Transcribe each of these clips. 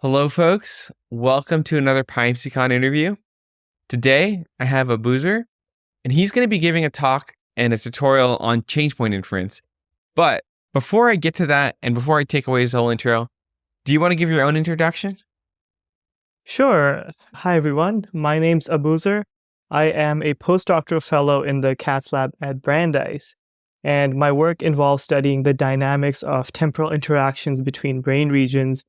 Hello, folks. Welcome to another PyMCon interview. Today, I have Abuzar, and he's going to be giving a talk and a tutorial on changepoint inference. But before I get to that, and before I take away his whole intro, do you want to give your own introduction? Sure. Hi, everyone. My name's Abuzar. I am a postdoctoral fellow in the CATS lab at Brandeis, and my work involves studying the dynamics of temporal interactions between brain regions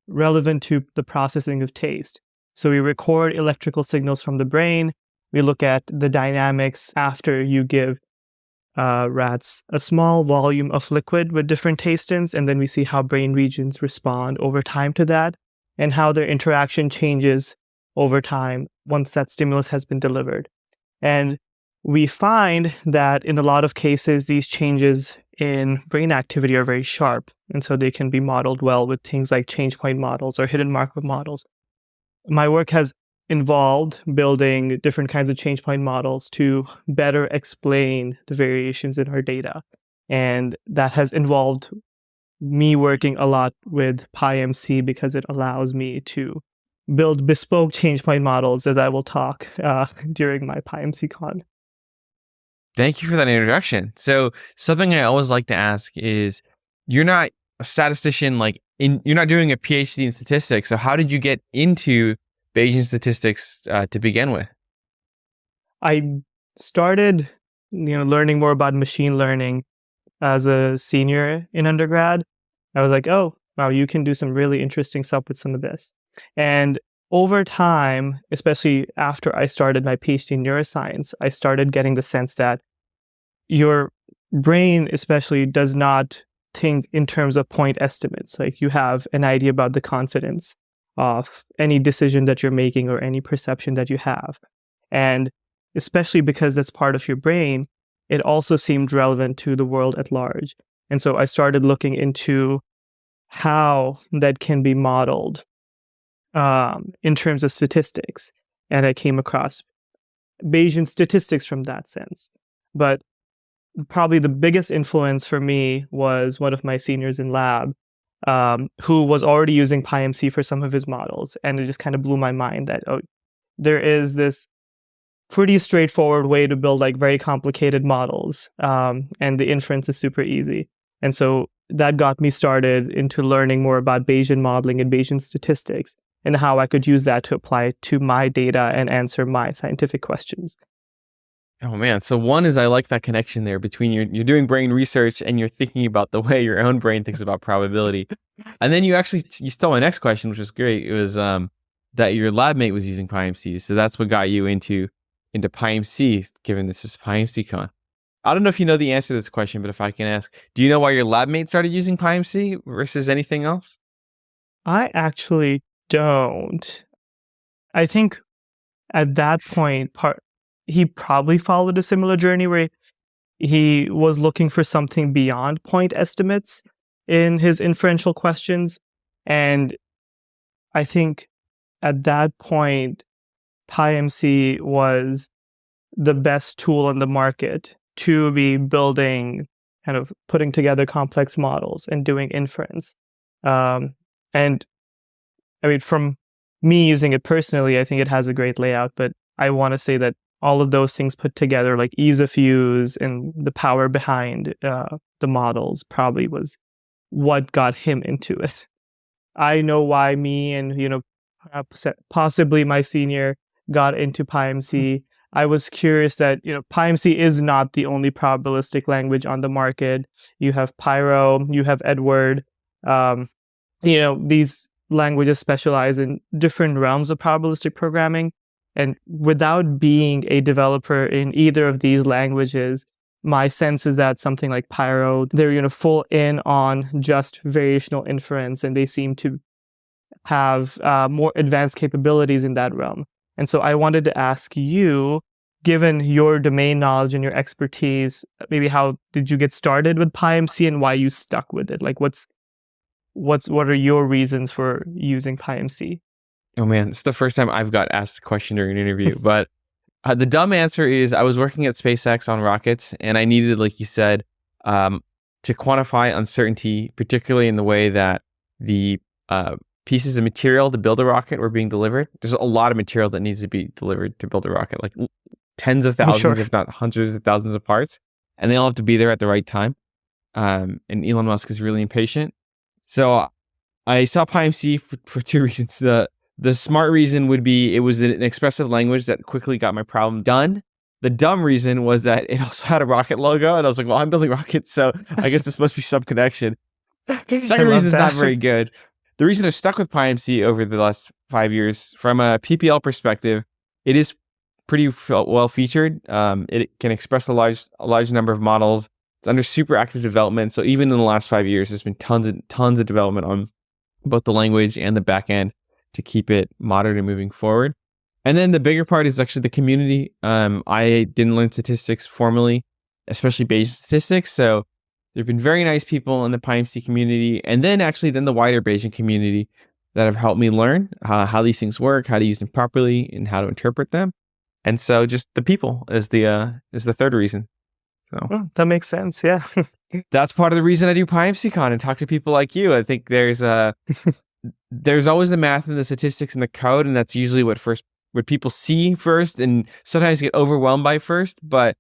relevant to the processing of taste. So we record electrical signals from the brain. We look at the dynamics after you give rats a small volume of liquid with different tastings, and then we see how brain regions respond over time to that and how their interaction changes over time once that stimulus has been delivered. And we find that in a lot of cases, these changes in brain activity are very sharp, and so they can be modeled well with things like changepoint models or hidden Markov models. My work has involved building different kinds of changepoint models to better explain the variations in our data. And that has involved me working a lot with PyMC because it allows me to build bespoke changepoint models, as I will talk during my PyMCon. Thank you for that introduction. So something I always like to ask is, you're not a statistician, you're not doing a PhD in statistics. So how did you get into Bayesian statistics to begin with? I started, learning more about machine learning as a senior in undergrad. I was like, oh, wow, you can do some really interesting stuff with some of this. And over time, especially after I started my PhD in neuroscience, I started getting the sense that your brain especially does not think in terms of point estimates. Like, you have an idea about the confidence of any decision that you're making or any perception that you have. And especially because that's part of your brain, it also seemed relevant to the world at large. And so I started looking into how that can be modeled in terms of statistics. And I came across Bayesian statistics from that sense. But probably the biggest influence for me was one of my seniors in lab, who was already using PyMC for some of his models. And it just kind of blew my mind that, there is this pretty straightforward way to build very complicated models. And the inference is super easy. And so that got me started into learning more about Bayesian modeling and Bayesian statistics, and how I could use that to apply to my data and answer my scientific questions. Oh man, so one is, I like that connection there between you're doing brain research and you're thinking about the way your own brain thinks about probability. And then you stole my next question, which was great. It was that your lab mate was using PyMC. So that's what got you into PyMC, given this is PyMCon. I don't know if you know the answer to this question, but if I can ask, do you know why your lab mate started using PyMC versus anything else? I actually don't. I think at that point, he probably followed a similar journey where he was looking for something beyond point estimates in his inferential questions. And I think at that point, PyMC was the best tool on the market to be building, kind of putting together complex models and doing inference. And I mean, from me using it personally, I think it has a great layout, but I want to say that all of those things put together, like ease of use and the power behind the models, probably was what got him into it. I know why me and, possibly my senior got into PyMC. I was curious that, PyMC is not the only probabilistic language on the market. You have Pyro, you have Edward. These languages specialize in different realms of probabilistic programming. And without being a developer in either of these languages, my sense is that something like Pyro, they're full in on just variational inference, and they seem to have more advanced capabilities in that realm. And so I wanted to ask you, given your domain knowledge and your expertise, maybe how did you get started with PyMC and why you stuck with it? Like, what are your reasons for using PyMC? Oh man, it's the first time I've got asked a question during an interview. But the dumb answer is, I was working at SpaceX on rockets, and I needed, like you said, to quantify uncertainty, particularly in the way that the pieces of material to build a rocket were being delivered. There's a lot of material that needs to be delivered to build a rocket, like tens of I'm sure. thousands, if not hundreds of thousands of parts, and they all have to be there at the right time. And Elon Musk is really impatient. So I saw PyMC for two reasons. The smart reason would be it was an expressive language that quickly got my problem done. The dumb reason was that it also had a rocket logo, and I was like, well, I'm building rockets, so I guess this must be some connection. Second reason is not very good. The reason I've stuck with PyMC over the last 5 years, from a PPL perspective, it is pretty well featured. It can express a large number of models. It's under super active development. So even in the last 5 years, there's been tons of development on both the language and the back end to keep it modern and moving forward. And then the bigger part is actually the community. I didn't learn statistics formally, especially Bayesian statistics. So there have been very nice people in the PyMC community, and then the wider Bayesian community that have helped me learn how these things work, how to use them properly, and how to interpret them. And so just the people is the third reason. So that makes sense. Yeah. that's part of the reason I do PyMCon and talk to people like you. I think there's always the math and the statistics and the code, and that's usually what people see first, and sometimes get overwhelmed by first. But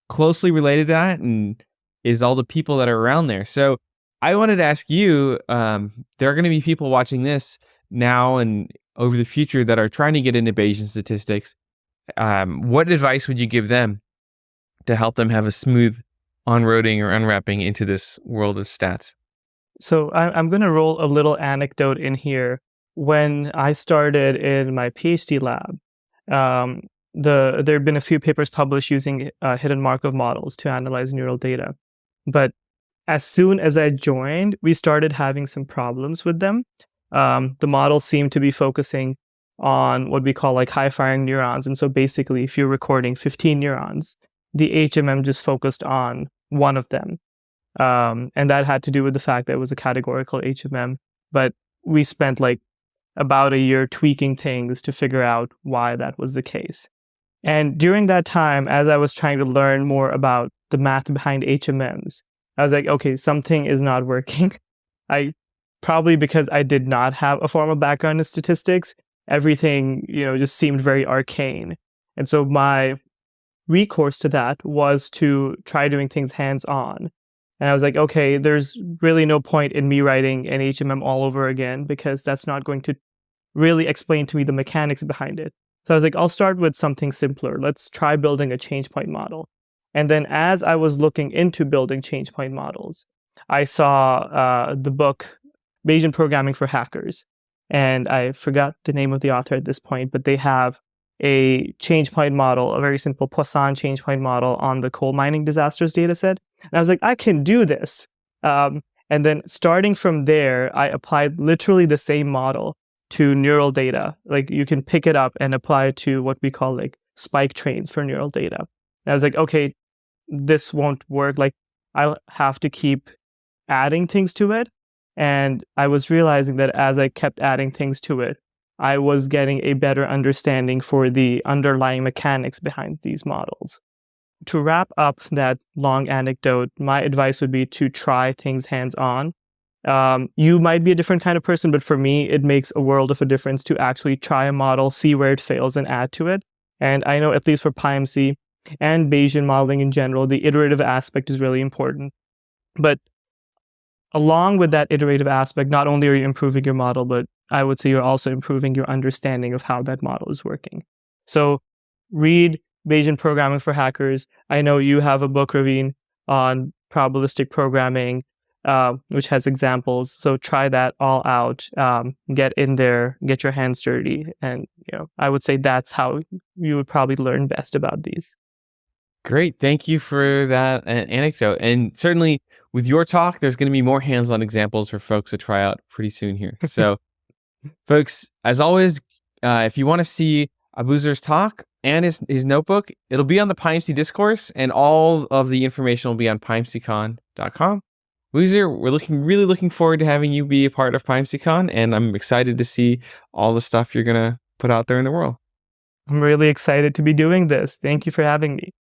closely related to that and is all the people that are around there. So I wanted to ask you, there are going to be people watching this now and over the future that are trying to get into Bayesian statistics. What advice would you give them to help them have a smooth on-roading or unwrapping into this world of stats? So I'm going to roll a little anecdote in here. When I started in my PhD lab, there have been a few papers published using hidden Markov models to analyze neural data. But as soon as I joined, we started having some problems with them. The model seemed to be focusing on what we call like high-firing neurons. And so basically, if you're recording 15 neurons, the HMM just focused on one of them. And that had to do with the fact that it was a categorical HMM. But we spent like about a year tweaking things to figure out why that was the case. And during that time, as I was trying to learn more about the math behind HMMs, I was like, okay, something is not working. Probably because I did not have a formal background in statistics, everything, just seemed very arcane. And so my recourse to that was to try doing things hands-on. And I was like, okay, there's really no point in me writing an HMM all over again, because that's not going to really explain to me the mechanics behind it. So I was like, I'll start with something simpler. Let's try building a changepoint model. And then as I was looking into building changepoint models, I saw the book Bayesian Programming for Hackers. And I forgot the name of the author at this point, but they have a changepoint model, a very simple Poisson changepoint model on the coal mining disasters dataset. And I was like, I can do this. And then starting from there, I applied literally the same model to neural data. Like you can pick it up and apply it to what we call like spike trains for neural data. And I was like, okay, this won't work. Like I'll have to keep adding things to it. And I was realizing that as I kept adding things to it, I was getting a better understanding for the underlying mechanics behind these models. To wrap up that long anecdote, my advice would be to try things hands-on. You might be a different kind of person, but for me, it makes a world of a difference to actually try a model, see where it fails, and add to it. And I know, at least for PyMC and Bayesian modeling in general, the iterative aspect is really important. But along with that iterative aspect, not only are you improving your model, but I would say you're also improving your understanding of how that model is working. So read Bayesian Programming for Hackers. I know you have a book, Raveen, on probabilistic programming, which has examples. So try that all out. Get in there, get your hands dirty. And I would say that's how you would probably learn best about these. Great. Thank you for that anecdote. And certainly with your talk, there's going to be more hands-on examples for folks to try out pretty soon here. So folks, as always, if you want to see Abuzar's talk and his notebook, it'll be on the PyMC Discourse, and all of the information will be on PyMCCon.com. Abuzar, we're really looking forward to having you be a part of PyMCCon, and I'm excited to see all the stuff you're going to put out there in the world. I'm really excited to be doing this. Thank you for having me.